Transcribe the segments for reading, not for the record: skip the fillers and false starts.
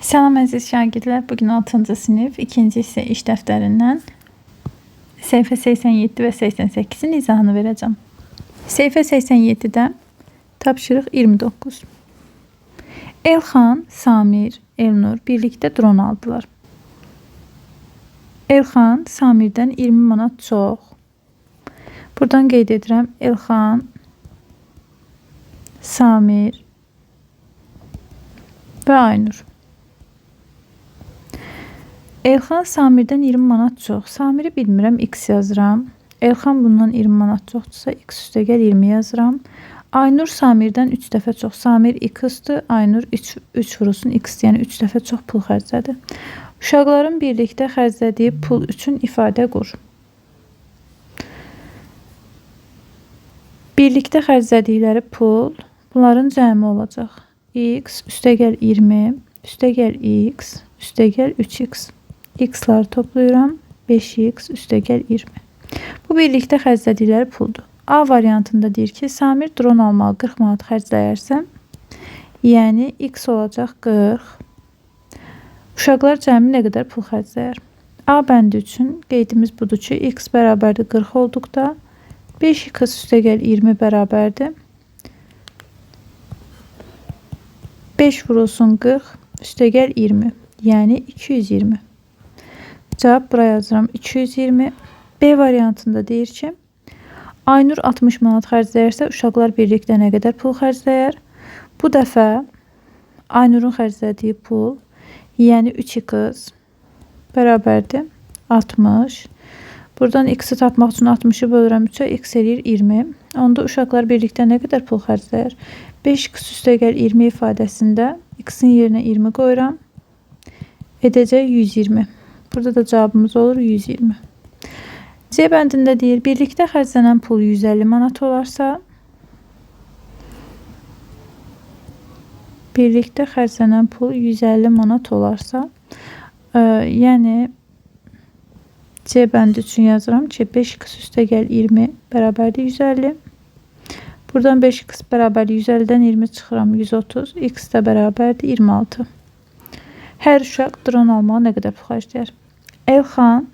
Salam əziz şagirdlər, bugün 6-cı sinif 2-ci hissə iş dəftərindən səhifə 87 və 88-in izahını verəcəm. Səhifə 87-də tapşırıq 29. Elxan, Samir, Elnur birlikdə dron aldılar. Elxan Samirdən 20 manat çox. Buradan qeyd edirəm, Elxan, Samir və Aynur. Elxan Samirdən 20 manat çox. Samiri bilmirəm, x yazıram. Elxan bundan 20 manat çoxdursa, x üstəgəl 20 yazıram. Aynur Samirdən 3 dəfə çox. Samir x-dır, Aynur 3 vurulsun x, yəni 3 dəfə çox pul xərclədi. Uşaqların birlikdə xərclədiyi pul üçün ifadə qur. Birlikdə xərclədikləri pul bunların cəmi olacaq. X üstəgəl 20, üstəgəl x, üstəgəl 3x. X-ları toplayıram. 5x üstəgəl 20. Bu birlikdə xərclədikləri puldur. A variantında deyir ki, Samir dron almağı 40 manat xərcləyərsə, yəni x olacaq 40. Uşaqlar cəmi nə qədər pul xərcləyər? A bəndi üçün qeydimiz budur ki, x bərabərdir 40 olduqda 5x üstəgəl 20 bərabərdir. 5 vurulsun 40 üstəgəl 20, yəni 220. Cavab buraya yazıram 220. B variantında deyir ki, Aynur 60 manat xərcləyərsə, uşaqlar birlikdə nə qədər pul xərcləyər? Bu dəfə Aynurun xərclədiyi pul, yəni 3x bərabərdir 60. Buradan x-i tapmaq üçün 60-ı bölürəm 3-ə, x eləyir 20. Onda uşaqlar birlikdə nə qədər pul xərcləyər? 5x üstəgəl 20 ifadəsində x-in yerinə 20 qoyuram. Edəcək 120. Burada da cavabımız olur 120. C bəndində deyir, birlikdə xərclənən pul 150 manat olarsa, birlikdə xərclənən pul 150 manat olarsa, yəni C bəndi üçün yazıram ki, 5x üstəgəl 20 bərabərdir 150. Buradan 5x bərabərdir 150-dən 20 çıxıram 130. X də bərabərdir 26. Hər uşaq dron almağa nə qədər pul xərcləyər? Elxan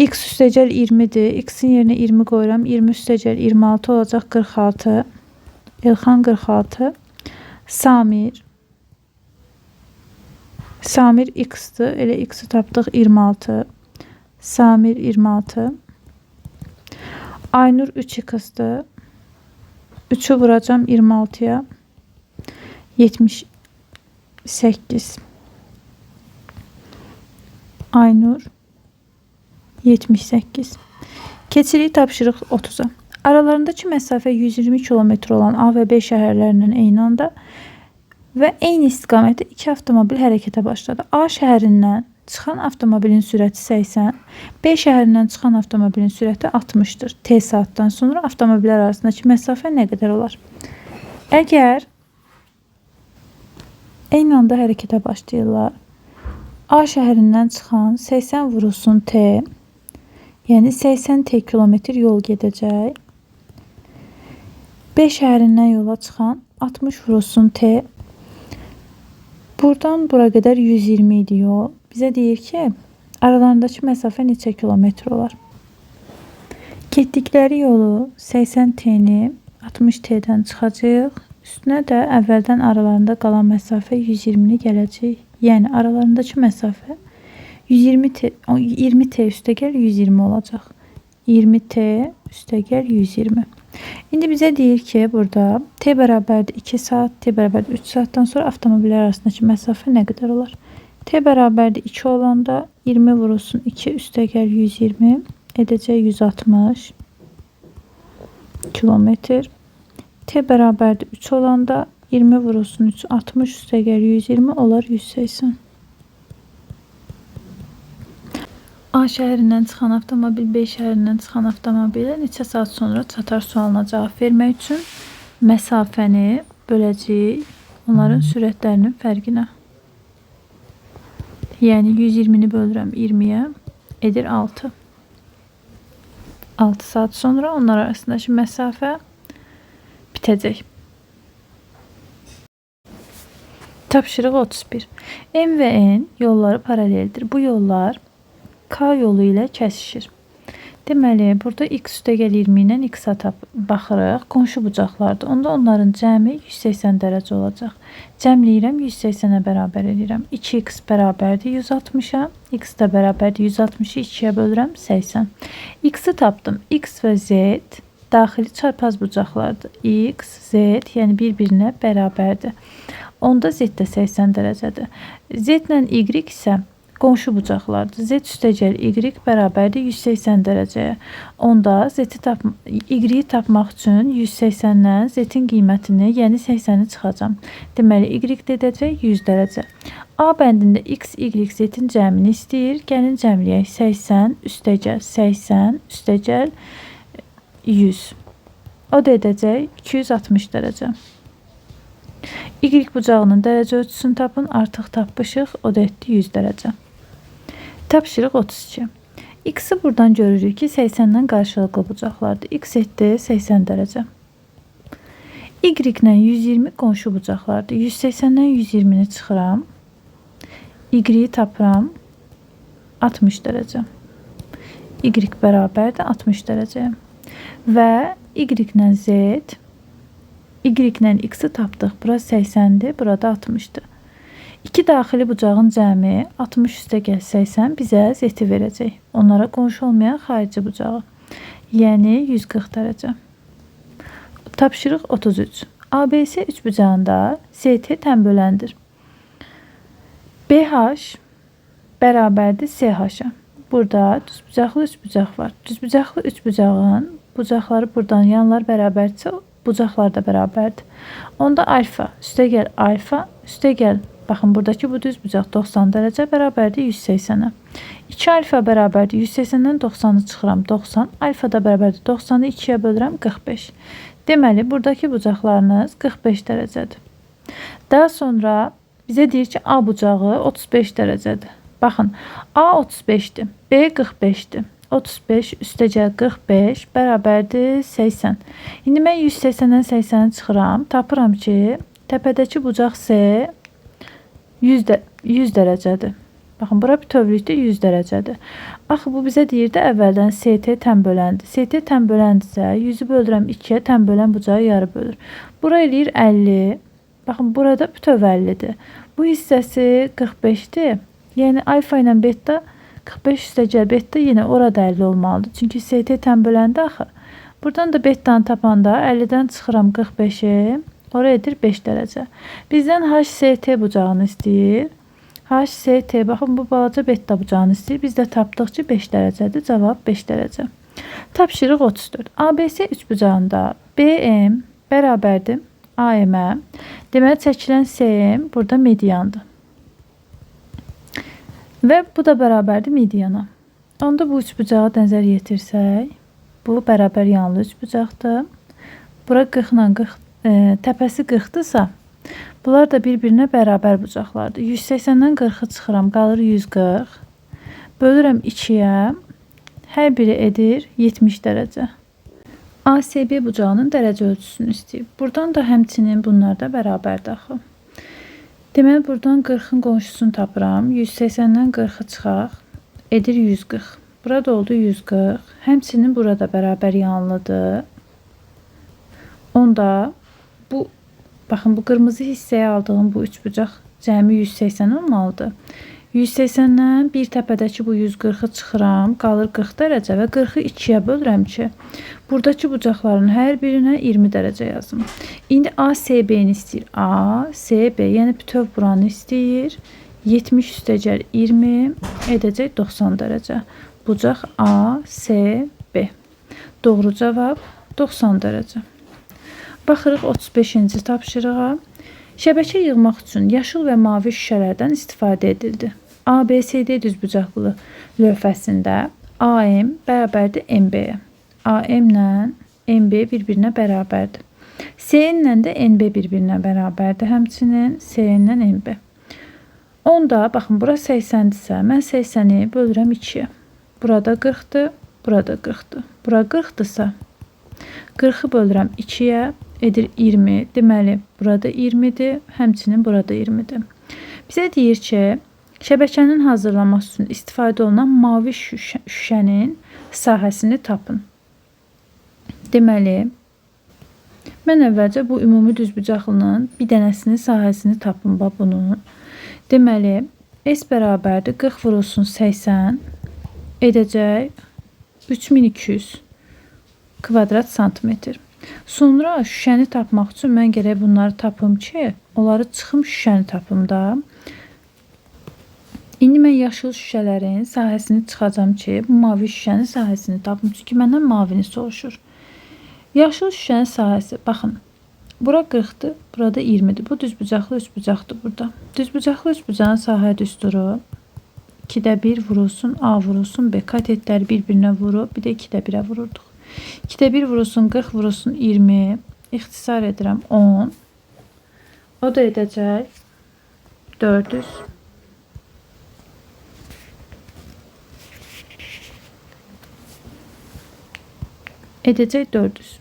x üstəgəl 20-dir. X-in yerinə 20 qoyuram. 20 üstəgəl 26 olacaq 46. Elxan 46. Samir x-dır. Elə x-i tapdıq 26. Samir 26. Aynur 3x-dır. 3'ü vuracağım 26'ya. 78. Aynur 78. Keçirik tapşırıq 30'a. Aralarındakı məsafə 120 kilometre olan A və B şəhərlərinin eyni anda və eyni istiqamətdə 2 avtomobil hərəkətə başladı. A şəhərindən çıxan avtomobilin sürəti 80, B şəhərindən çıxan avtomobilin sürəti 60'dır. T saatdan sonra avtomobillər arasındakı məsafə nə qədər olar? Əgər eyni anda hərəkətə başlayırlar, A şəhərindən çıxan 80 vurulsun T, yəni 80 T kilometr yol gedəcək. B şəhərindən yola çıxan 60 vurulsun T. Buradan bura qədər 120 idi yol. Bizə deyir ki, aralarındakı məsafə neçə kilometr olar? Getdikləri yolu 80 T-ni 60 T-dən çıxacaq. Üstünə də əvvəldən aralarında qalan məsafə 120-ni gələcək. Yəni aralarındakı məsafə 20 T üstəgəl 120 olacaq. 20 T üstəgəl 120. İndi bizə deyir ki, burada T bərabərdir 2 saat, T bərabərdir 3 saatdan sonra avtomobillər arasındakı məsafə nə qədər olar? T bərabərdir 2 olanda 20 vurulsun 2 üstəgəl 120 edəcək 160 kilometr. T bərabərdir 3 olanda 20 vurulsun 3 60 üstəgəl 120 olar 180. A şəhərindən çıxan avtomobil B şəhərindən çıxan avtomobilə neçə saat sonra çatar sualına cavab vermək üçün məsafəni böləcəyik onların sürətlərinin fərqinə. Yəni 120-ni bölürəm 20-yə edir 6. 6 saat sonra onlar arasındakı məsafə bitəcək. Tapşırıq 31. M və N yolları paraleldir. Bu yollar K yolu ilə kəsişir. Deməli, burada x üstəgəl 20 ilə x-a baxırıq. Qonşu bucaqlardır. Onda onların cəmi 180 dərəcə olacaq. Cəmləyirəm, 180-ə bərabər edirəm. 2x bərabərdir 160-a. X da bərabərdir 160-ı 2-yə bölürəm 80. X-i tapdım. X və Z daxili çarpaz bucaqlardır. X, Z, yəni bir-birinə bərabərdir. Onda Z də 80 dərəcədir. Z ilə Y isə qonşu bucaqlardır. Z üstəgəl Y bərabərdir 180 dərəcəyə. Onda Y-i tapmaq üçün 180-dən Z-in qiymətini, yəni 80-i çıxacam. Deməli, Y dedəcək 100 dərəcə. A bəndində X, Y, Z-in cəmini istəyir. Gəlin cəmləyək. 80 üstəgəl 80 üstəgəl 100. O da edəcək 260 dərəcə. Y bucağının dərəcə ölçüsünü tapın. Artıq tapmışıq. O da etdi 100 dərəcə. Tapşırıq 32. X-i buradan görürük ki, 80-dən qarşılıqlı bucaqlardır. X etdi 80 dərəcə. Y ilə 120 qonşu bucaqlardır. 180-dən 120-ni çıxıram. Y-i tapıram 60 dərəcə. Y bərabərdir 60 dərəcəyə. Və Y ilə Z, Y ilə X-i tapdıq. Bura 80-dir, burada 60-dır. İki daxili bucağın cəmi 60 üstəgəl 80 bizə Z-i verəcək. Onlara qonşu olmayan xarici bucağı. Yəni 140 dərəcə. Tapşırıq 33. ABC üçbucağında ST tənböləndir. BH bərabərdir SH-a. Burada düzbucaqlı üçbucaq var. Düzbucaqlı üçbucağın bucaqları buradan yanlar bərabərdirsə, bucaqlar da bərabərdir. Onda alfa üstəgəl alfa üstəgəl, baxın buradakı bu düzbucaq 90 dərəcə bərabərdir 180-ə. 2 alfa bərabərdir 180-dən 90-ı çıxıram 90. Alfa da bərabərdir 90-ı 2-yə bölürəm 45. Deməli, buradakı bucaqlarınız 45 dərəcədir. Daha sonra bizə deyir ki, A bucağı 35 dərəcədir. Baxın, A 35-dir, B 45-dir. 35 üstəgəl 45 bərabərdir 80. İndi mən 180-dən 80-i çıxıram. Tapıram ki, təpədəki bucaq S 100 dərəcədir. Baxın, bura bütövlükdə 100 dərəcədir. Axı, bu bizə deyirdi əvvəldən ST tənböləndir. ST tənböləndirsə, 100-ü bölürəm 2-yə, tənbölən bucağı yarı bölür. Bura eləyir 50. Baxın, burada bütöv 50-dir. Bu hissəsi 45-dir. Yəni, alfa ilə beta 45 üstəgəl beta yenə orada 50 olmalıdır. Çünki ST tənböləndi axı. Buradan da betanı tapanda 50-dən çıxıram 45-i. Oraya edir 5 dərəcə. Bizdən HST bucağını istəyir. HST, baxın, bu balaca beta bucağını istəyir. Biz də tapdıq ki, 5 dərəcədir. Cavab 5 dərəcə. Tapşırıq 34. ABC üçbucağında BM bərabərdir AM-ə. Deməli, çəkilən SM burada mediandır. Və bu da bərabərdir mediana. Onda bu üçbucağa nəzər yetirsək, bu bərabər yanlı üçbucaqdır. Bura 40 ilə 40, təpəsi 40-dırsa, bunlar da bir-birinə bərabər bucaqlardır. 180-dən 40-ı çıxıram, qalır 140. Bölürəm 2-yə, hər biri edir 70 dərəcə. ASB bucağının dərəcə ölçüsünü istəyib. Buradan da həmçinin bunlar da bərabərdir axı. Deməli, buradan 40-ın qonşusunu tapıram. 180-dən 40-ı çıxaq, edir 140. Burada oldu 140. Həmçinin burada bərabər yanlıdır. Onda bu, baxın, bu qırmızı hissəyə aldığım bu üçbucaq cəmi 180 olmalıdır. 180-dən bir təpədəki bu 140-ı çıxıram, qalır 40 dərəcə və 40-ı 2-yə bölürəm ki, buradakı bucaqların hər birinə 20 dərəcə yazım. İndi ASB-ni istəyir. ASB, yəni bütöv buranı istəyir. 70 üstəgəl 20 edəcək 90 dərəcə. Bucaq ASB. Doğru cavab 90 dərəcə. Baxırıq 35-ci tapşırığa. Şəbəkə yığmaq üçün yaşıl və mavi şüşələrdən istifadə edildi. ABCD düzbucaqlı lövhəsində AM bərabərdir MB-yə. AM ilə MB bir-birinə bərabərdir. CN ilə də NB bir-birinə bərabərdir. Həmçinin CN ilə NB. Onda, baxın, bura 80-dirsə, mən 80-i bölürəm 2-yə. Burada 40-dır, burada 40-dır. Bura 40-dırsa, 40-ı bölürəm 2-yə, edir 20. Deməli, burada 20-dir, həmçinin burada 20-dir. Bizə deyir ki, şəbəkənin hazırlanması üçün istifadə olunan mavi şüşənin sahəsini tapın. Deməli, mən əvvəlcə bu ümumi düzbucaqlının bir dənəsinin sahəsini tapın bunun. Deməli, S bərabərdir 40 vurulsun 80 edəcək 3200 kvadrat santimetr. Sonra şüşəni tapmaq üçün mən gərək bunları tapım ki, onları çıxım şüşəni tapım da. İndi mən yaşıl şüşələrin sahəsini çıxacam ki, bu mavi şüşənin sahəsini tapım. Çünki məndən mavini soruşur. Yaşıl şüşənin sahəsi, baxın, bura 40-dır, burada 20-dir. Bu düzbucaqlı üçbucaqdır burada. Düzbucaqlı üçbucağın sahə düsturu 2-də 1 vurulsun, A vurulsun, B. Katetləri bir-birinə vurub, bir də 2-də 1-ə vururduq. 2-də 1 vurulsun, 40 vurulsun, 20. İxtisar edirəm 10. O da edəcək 400. Edəcək 400.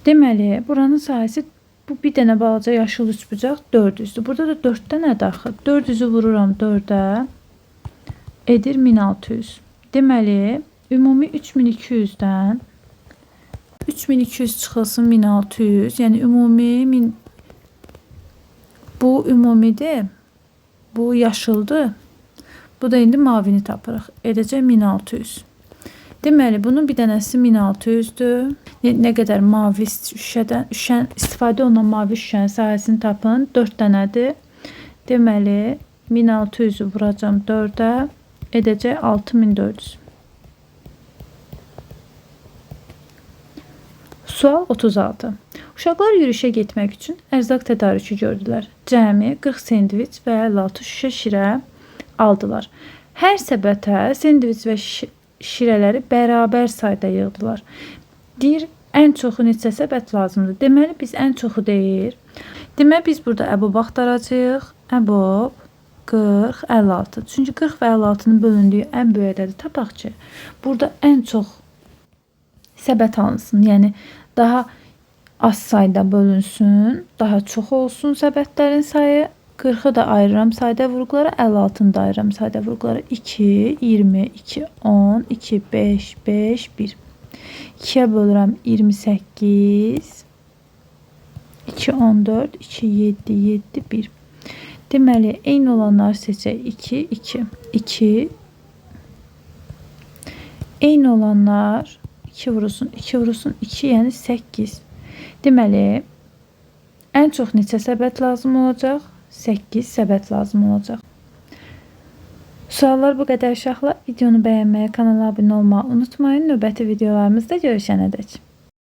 Deməli, buranın sahəsi bu bir dənə balaca yaşıl üçbucaq 400-dür. Burada da 4 dənə daxil. 400-ü vururam 4-ə edir 1600. Deməli, ümumi 3200-dən 3200 çıxılsın 1600. Yəni ümumi bu ümumidir. Bu yaşıldır. Bu da indi mavini tapırıq. Edəcək 1600. Deməli, bunun bir dənəsi 1600-dür. Nə qədər mavi şüşədən istifadə olunan mavi şüşənin sahəsini tapın. 4 dənədir. Deməli, 1600-ü vuracam 4-ə edəcək 6400. Sual 36. Uşaqlar yürüyüşə getmək üçün ərzaq tədarükü gördülər. Cəmi 40 sendviç və 56 şüşə şirə aldılar. Hər səbətə sendviç və şirələri bərabər sayda yığdılar. Deyir, ən çoxu neçə səbət lazımdır? Deməli, biz ən çoxu deyir. Deməli, biz burada əbob axtaracağıq. Əbob 40, 56. Çünki 40 və 56-nın bölündüyü ən böyük ədədi tapaq ki, burada ən çox səbət alınsın. Yəni, daha az sayda bölünsün, daha çox olsun səbətlərin sayı. 40'ı da ayırıram sayda vurgulara, 56'ını da ayırıram sayda vurgulara. 2, 20, 2, 10, 2, 5, 5, 1. 2'ye bölürəm 28, 2, 14, 2, 7, 7, 1. Deməli, eyni olanlar seçək. 2, 2, 2. Eyni olanlar 2 vurulsun, 2 vurulsun, 2, yəni 8. Deməli, ən çox neçə səbət lazım olacaq? 8 səbət lazım olacaq. Suallar bu qədər uşaqlar. Videonu bəyənməyi, kanala abunə olmağı unutmayın. Növbəti videolarımızda görüşənədək.